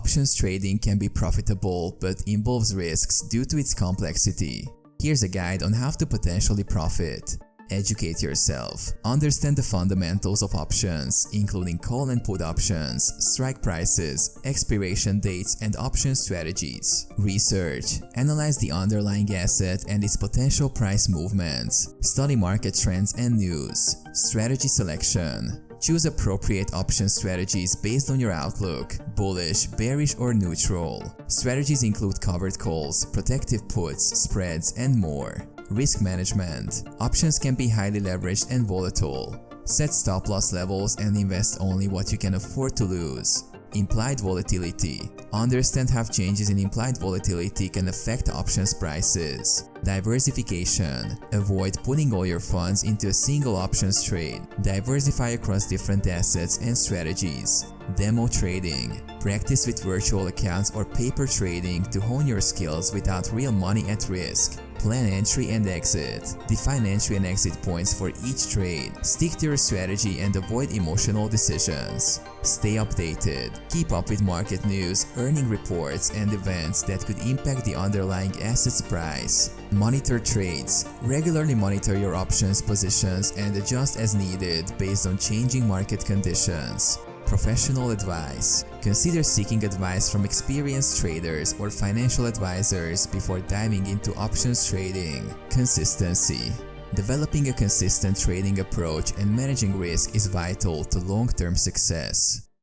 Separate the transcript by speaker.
Speaker 1: Options trading can be profitable but involves risks due to its complexity. Here's a guide on how to potentially profit. Educate yourself. Understand the fundamentals of options, including call and put options, strike prices, expiration dates, and option strategies. Research. Analyze the underlying asset and its potential price movements. Study market trends and news. Strategy selection. Choose appropriate option strategies based on your outlook, bullish, bearish, or neutral. Strategies include covered calls, protective puts, spreads, and more. Risk management. Options can be highly leveraged and volatile. Set stop-loss levels and invest only what you can afford to lose. Implied volatility. Understand how changes in implied volatility can affect options prices. Diversification. Avoid putting all your funds into a single options trade. Diversify across different assets and strategies. Demo trading. Practice with virtual accounts or paper trading to hone your skills without real money at risk. Plan entry and exit. Define entry and exit points for each trade. Stick to your strategy and avoid emotional decisions. Stay updated. Keep up with market news, earning reports, and events that could impact the underlying asset's price. Monitor trades. Regularly monitor your options positions and adjust as needed based on changing market conditions. Professional advice. Consider seeking advice from experienced traders or financial advisors before diving into options trading. Consistency. Developing a consistent trading approach and managing risk is vital to long-term success.